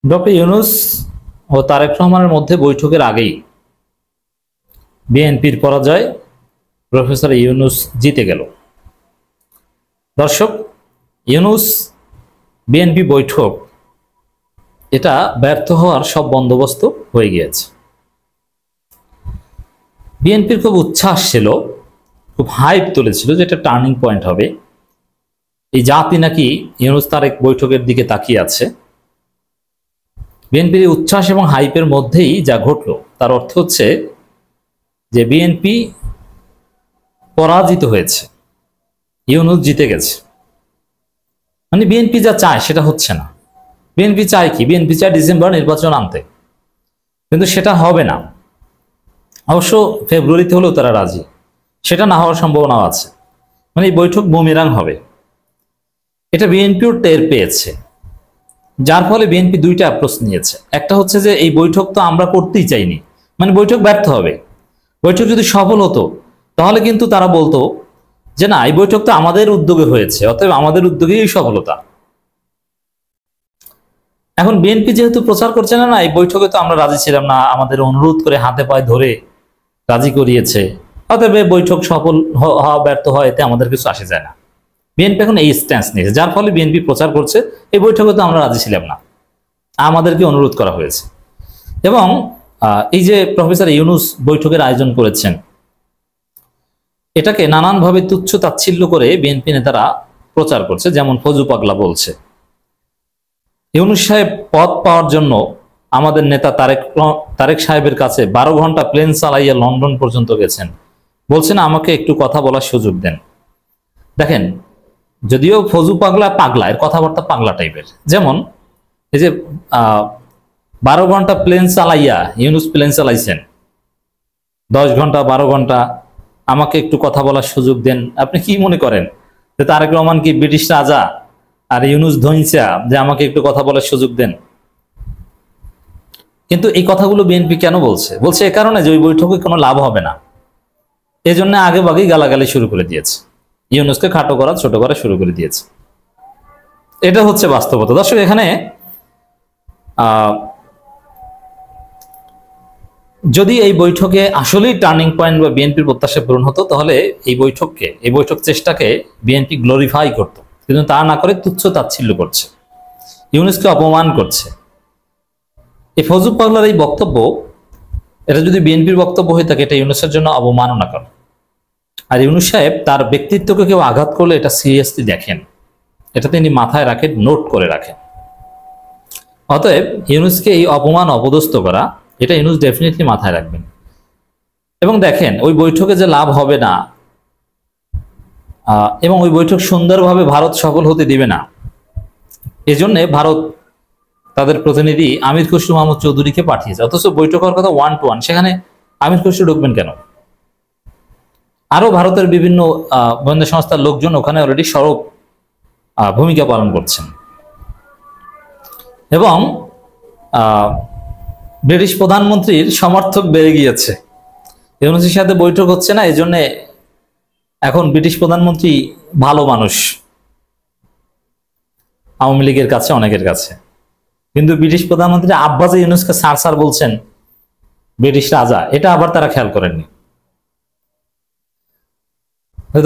Doctor Yunus ও তারেক রহমানের মধ্যে বৈঠকের আগেই বিএনপির পরাজয়, প্রফেসর ইউনূস জিতে গেল। দর্শক, ইউনূস বিএনপি বৈঠক এটা ব্যর্থ হওয়ার সব বন্দোবস্ত হয়ে গিয়েছে। বিএনপির খুব উচ্ছ্বাস ছিল, খুব হাইপ তুলেছিল যে এটা টার্নিং পয়েন্ট হবে। এই জাতি নাকি ইউনূস তারেক বৈঠকের দিকে তাকিয়ে আছে। বিএনপির উচ্ছ্বাস এবং হাইপের মধ্যেই যা ঘটলো তার অর্থ হচ্ছে যে বিএনপি পরাজিত হয়েছে, ইউনূস জিতে গেছে। মানে বিএনপি যা চায় সেটা হচ্ছে না। বিএনপি চায় কি? বিএনপি চায় ডিসেম্বর নির্বাচন আনতে, কিন্তু সেটা হবে না। অবশ্য ফেব্রুয়ারিতে হলেও তারা রাজি, সেটা না হওয়ার সম্ভাবনাও আছে। মানে এই বৈঠক বুমেরাং হবে, এটা বিএনপিও টের পেয়েছে। যার ফলে বিএনপি দুইটা অ্যাপ্রোচ নিয়েছে। একটা হচ্ছে যে এই বৈঠক তো আমরা করতেই চাইনি, মানে বৈঠক ব্যর্থ হবে। বৈঠক যদি সফল হতো তাহলে কিন্তু তারা বলতো যে না, এই বৈঠক তো আমাদের উদ্যোগে হয়েছে, অতএব আমাদের উদ্যোগেই সফলতা। এখন বিএনপি যেহেতু প্রচার করছে না, না এই বৈঠকে তো আমরা রাজি ছিলাম না, আমাদের অনুরোধ করে হাতে পায়ে ধরে রাজি করিয়েছে, অতএব বৈঠক সফল হওয়া ব্যর্থ হয় এতে আমাদের কিছু আসে যায় না। বিএনপি এখন এই স্ট্যান্স নিয়েছে, যার ফলে বিএনপি প্রচার করছে এই বৈঠকে তো আমরা রাজি ছিলাম না, আমাদেরকে অনুরোধ করা হয়েছে। এবং এই যে প্রফেসর ইউনূস বৈঠকের আয়োজন করেছেন, এটাকে নানানভাবে তুচ্ছ তাচ্ছিল্য করে বিএনপি নেতারা প্রচার করছে। যেমন ফজু পাগলা বলছে, ইউনূস সাহেব পদ পাওয়ার জন্য আমাদের নেতা তারেক সাহেবের কাছে 12 ঘন্টা প্লেন চালাইয়া লন্ডন পর্যন্ত গেছেন, বলছেন আমাকে একটু কথা বলার সুযোগ দেন। দেখেন, যদিও ফজু পাগলা পাগলা, এর কথাবার্তা পাগলা টাইপের। যেমন এই যে 12 ঘন্টা প্লেন চালাইয়া ইউনূস প্লেন চালাইছেন, 10 ঘন্টা 12 ঘন্টা, আমাকে একটু কথা বলার সুযোগ দেন। আপনি কি মনে করেন যে তারেক রহমান কি ব্রিটিশ রাজা আর ইউনূস ধইঞ্চা যে আমাকে একটু কথা বলার সুযোগ দেন? কিন্তু এই কথাগুলো বিএনপি কেন বলছে? বলছে এ কারণে যে ওই বৈঠকে কোনো লাভ হবে না, এজন্য আগে ভাগেই গালাগালি শুরু করে দিয়েছে, ইউনূসকে খাটো করা ছোট করা শুরু করে দিয়েছে। এটা হচ্ছে বাস্তবতা। দর্শক, এখানে যদি এই বৈঠকে আসলেই টার্নিং পয়েন্ট বা বিএনপির প্রত্যাশা পূরণ হতো, তাহলে এই বৈঠক চেষ্টাকে বিএনপি গ্লোরিফাই করত, কিন্তু তা না করে তুচ্ছ তাচ্ছিল্য করছে, ইউনূসকে অপমান করছে। এই ফজু পাগলার এই বক্তব্য, এটা যদি বিএনপির বক্তব্য হয়ে থাকে, এটা ইউনূসের জন্য অবমাননা করে। আর ইউনূস সাহেব তার ব্যক্তিত্বকে কেউ আঘাত করলে এটা সিরিয়াসলি দেখেন, এটা তিনি মাথায় রাখেন, নোট করে রাখেন। অতএব ইউনূসকে এই অপমান অপদস্থ করা, এটা ইউনূস ডেফিনেটলি মাথায় রাখবেন। এবং দেখেন, ওই বৈঠকে যে লাভ হবে না এবং ওই বৈঠক সুন্দরভাবে ভারত সফল হতে দিবে না, এজন্য ভারত তাদের প্রতিনিধি আমির খসরু মাহমুদ চৌধুরীকে পাঠিয়েছে। অথচ বৈঠক হওয়ার কথা 1 to 1, সেখানে আমির খসরু ঢুকবেন কেন? আরো ভারতের বিভিন্ন গোয়েন্দা সংস্থার লোকজন ওখানে অলরেডি সরব ভূমিকা পালন করছেন। এবং ব্রিটিশ প্রধানমন্ত্রীর সমর্থক বেড়ে গিয়েছে। ইউনূসের সাথে বৈঠক হচ্ছে না, এই জন্য এখন ব্রিটিশ প্রধানমন্ত্রী ভালো মানুষ আওয়ামী লীগের কাছে, অনেকের কাছে। কিন্তু ব্রিটিশ প্রধানমন্ত্রী আব্বাস ইউনূসকে স্যার স্যার বলছেন, ব্রিটিশ রাজা, এটা আবার তারা খেয়াল করেননি।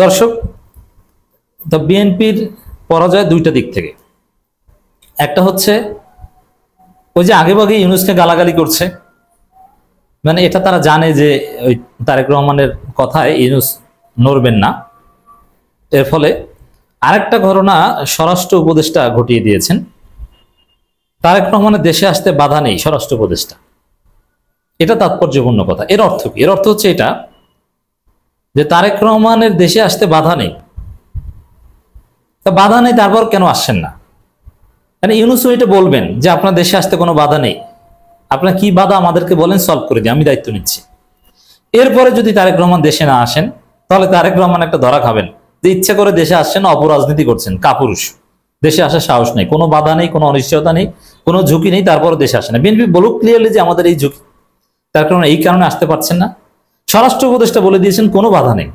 দর্শক, তো বিএনপির পরাজয় দুইটা দিক থেকে। একটা হচ্ছে ওই যে আগেভাগে ইউনূসকে গালাগালি করছে, মানে এটা তারা জানে যে ওই তারেক রহমানের কথায় ইউনূস নড়বেন না। এর ফলে আরেকটা ঘটনা স্বরাষ্ট্র উপদেষ্টা ঘটিয়ে দিয়েছেন। তারেক রহমানের দেশে আসতে বাধা নেই, স্বরাষ্ট্র উপদেষ্টা। এটা তাৎপর্যপূর্ণ কথা। এর অর্থ কি? এর অর্থ হচ্ছে এটা যে তারেক রহমানের দেশে আসতে বাধা নেই। তা বাধা নেই, তারপর কেন আসছেন না? মানে ইউনূসও এটা বলবেন যে আপনার দেশে আসতে কোনো বাধা নেই, আপনার কি বাধা আমাদেরকে বলেন, সলভ করে দিই, আমি দায়িত্ব নিচ্ছি। এরপরে যদি তারেক রহমান দেশে না আসেন, তাহলে তারেক রহমান একটা ধরা খাবেন যে ইচ্ছা করে দেশে আসছেন, অপরাজনীতি করছেন, কাপুরুষ, দেশে আসার সাহস নেই, কোনো বাধা নেই, কোনো অনিশ্চয়তা নেই, কোনো ঝুঁকি নেই, তারপরে দেশে আসে না। বিএনপি বলুক ক্লিয়ারলি যে আমাদের এই ঝুঁকি, তার কারণে এই কারণে আসতে পারছেন না। স্বরাষ্ট্র উপদেষ্টা বলে দিয়েছেন কোনো বাধা নেই।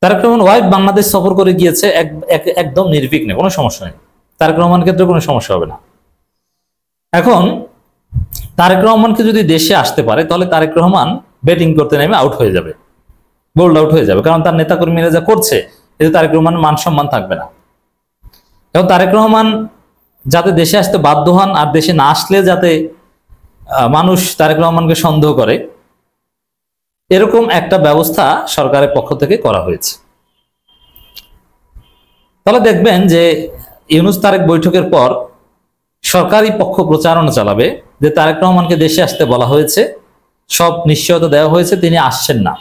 তারেক রহমান ওয়াইফ বাংলাদেশ সফর করে গিয়েছে, একদম নির্বিঘ্নে, কোনো সমস্যা নেই, তারেক রহমানের ক্ষেত্রে কোনো সমস্যা হবে না। এখন তারেক রহমানকে যদি দেশে আসতে পারে তাহলে তারেক রহমান ব্যাটিং করতে নেমে আউট হয়ে যাবে, বোল্ড আউট হয়ে যাবে, কারণ তার নেতাকর্মীরা যা করছে এতে তারেক রহমানের মান সম্মান থাকবে না। এবং তারেক রহমান যাতে দেশে আসতে বাধ্য হন, আর দেশে না আসলে যাতে মানুষ তারেক রহমানকে সন্দেহ করে, এরকম একটা ব্যবস্থা সরকারের পক্ষ থেকে করা হয়েছে। তাহলে দেখবেন যে ইউনূস তারেক বৈঠকের পর সরকারি পক্ষ প্রচারণা চালাবে যে তারেক রহমানকে দেশে আসতে বলা হয়েছে, সব নিশ্চয়তা দেওয়া হয়েছে, তিনি আসছেন না।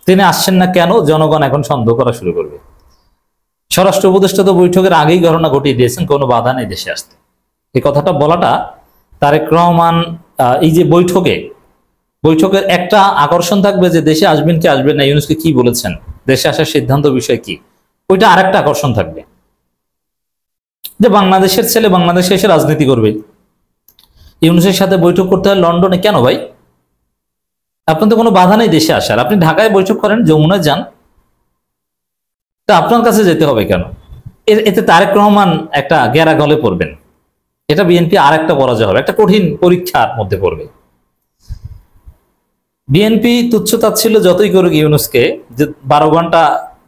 তিনি আসছেন না কেন? জনগণ এখন সন্দেহ করা শুরু করবে। স্বরাষ্ট্র উপদেষ্টা তো বৈঠকের আগেই ঘটনা ঘটিয়ে দিয়েছেন, কোনো বাধা নেই দেশে আসতে। এই কথাটা বলাটা তারেক রহমান এই যে বৈঠকের একটা আকর্ষণ থাকবে যে দেশে আসবেন কি আসবেন না, ইউনূসকে কি বলেছেন, দেশে আসার সিদ্ধান্ত বিষয় কি, ওইটা আরেকটা আকর্ষণ থাকবে যে বাংলাদেশের ছেলে বাংলাদেশে এসে রাজনীতি করবে। ইউনূসের সাথে বৈঠক করতে হয় লন্ডনে, কেন ভাই? আপনার তো কোনো বাধা নেই দেশে আসার, আপনি ঢাকায় বৈঠক করেন, যমুনায় যান, তা আপনার কাছে যেতে হবে কেন? এতে তারেক রহমান একটা গেরা গলে পড়বেন, এটা বিএনপি আর একটা পরাজয় হবে, একটা কঠিন পরীক্ষার মধ্যে পড়বে। বিএনপি তুচ্ছতাচ্ছিল্য যতই করুক ইউনূসকে, যে 12 ঘন্টা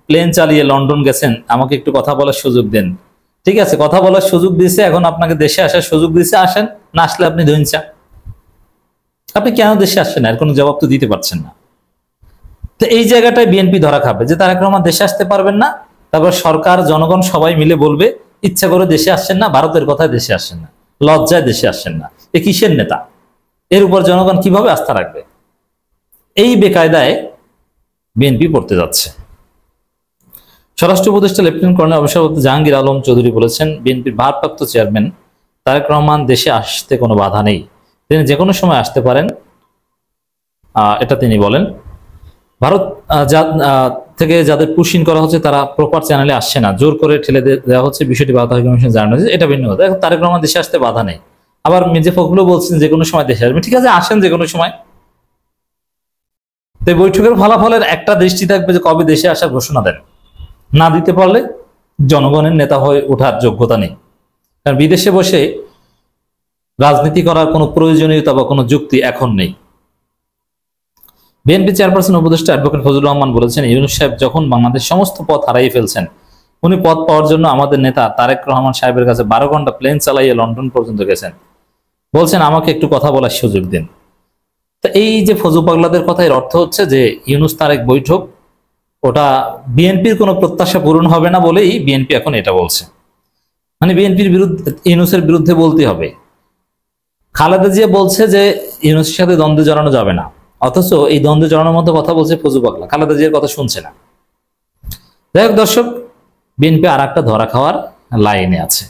প্লেন চালিয়ে লন্ডন গেছেন, আমাকে একটু কথা বলার সুযোগ দেন, ঠিক আছে, কথা বলার সুযোগ দিয়েছে, এখন আপনাকে দেশে আসার সুযোগ দিয়েছে, আসেন, না আসলে আপনি ধৈঞ্চা। আপনি কেন দেশে আসছেন না, এর কোনো জবাব তো দিতে পারছেন না। তো এই জায়গাটায় বিএনপি ধরা খাবে যে তারেক রহমান দেশে আসতে পারবেন না, তারপর সরকার জনগণ সবাই মিলে বলবে ইচ্ছা করে দেশে আসছেন না, ভারতের কথায় দেশে আসছেন না, লজ্জায় দেশে আসছেন না, এ কিসের নেতা, এর উপর জনগণ কিভাবে আস্থা রাখবে? এই বেকায়দায় বিএনপি পড়তে যাচ্ছে। স্বরাষ্ট্র উপদেষ্টা লেফটেন্যান্ট কর্নেল অবসরপ্রাপ্ত জাহাঙ্গীর আলম চৌধুরী বলেছেন, বিএনপির ভারপ্রাপ্ত চেয়ারম্যান তারেক রহমান দেশে আসতে কোনো বাধা নেই, তিনি যে কোনো সময় আসতে পারেন, এটা তিনি বলেন। ভারত থেকে যাদের পুশিং করা হচ্ছে তারা প্রপার চ্যানেলে আসছে না, জোর করে ঠেলে দেওয়া হচ্ছে, বিষয়টি ভারত হাইকমিশন জানানো হয়েছে, এটা ভিন্ন কথা। এখন তারেক রহমান দেশে আসতে বাধা নেই, আবার মির্জা ফখরুলও বলছেন যে কোনো সময় দেশে আসবেন, ঠিক আছে, আসেন যে কোনো সময়। তো বৈঠকের ফলাফলের একটা দৃষ্টি থাকবে যে কবে দেশে আসার ঘোষণা দেন, না দিতে পারলে জনগণের নেতা হয়ে ওঠার যোগ্যতা নেই। কারণ বিদেশে বসে রাজনীতি করার কোনো প্রয়োজনীয়তা বা কোনো যুক্তি এখন নেই। বিএনপি চেয়ারপারসন উপদেষ্টা অ্যাডভোকেট ফজলুর রহমান বলেছেন, ইউনূস সাহেব যখন বাংলাদেশ সমস্ত পথ হারিয়ে ফেলছেন, উনি পথ পাওয়ার জন্য আমাদের নেতা তারেক রহমান সাহেবের কাছে 12 ঘন্টা প্লেন চালাইয়ে লন্ডন পর্যন্ত গেছেন, বলছেন আমাকে একটু কথা বলার সুযোগ দিন। তো এই যে ফজু পাগলাদের কথা, এর অর্থ হচ্ছে যে ইউনূস তারেক বৈঠক, ওটা বিএনপির কোনো প্রত্যাশা পূরণ হবে না বলেই বিএনপি এখন এটা বলছে। মানে বিএনপির বিরুদ্ধে, ইউনূসের বিরুদ্ধে বলতে হবে। খালেদা জিয়া বলছে যে ইউনূসের সাথে দ্বন্দ্বে জড়ানো যাবে না, অথচ এই দ্বন্দ্বে জড়ানোর মতো কথা বলছে ফজু পাগলা, খালেদা জিয়ার কথা শুনছে না। যাই হোক দর্শক, বিএনপি আর একটা ধরা খাওয়ার লাইনে আছে।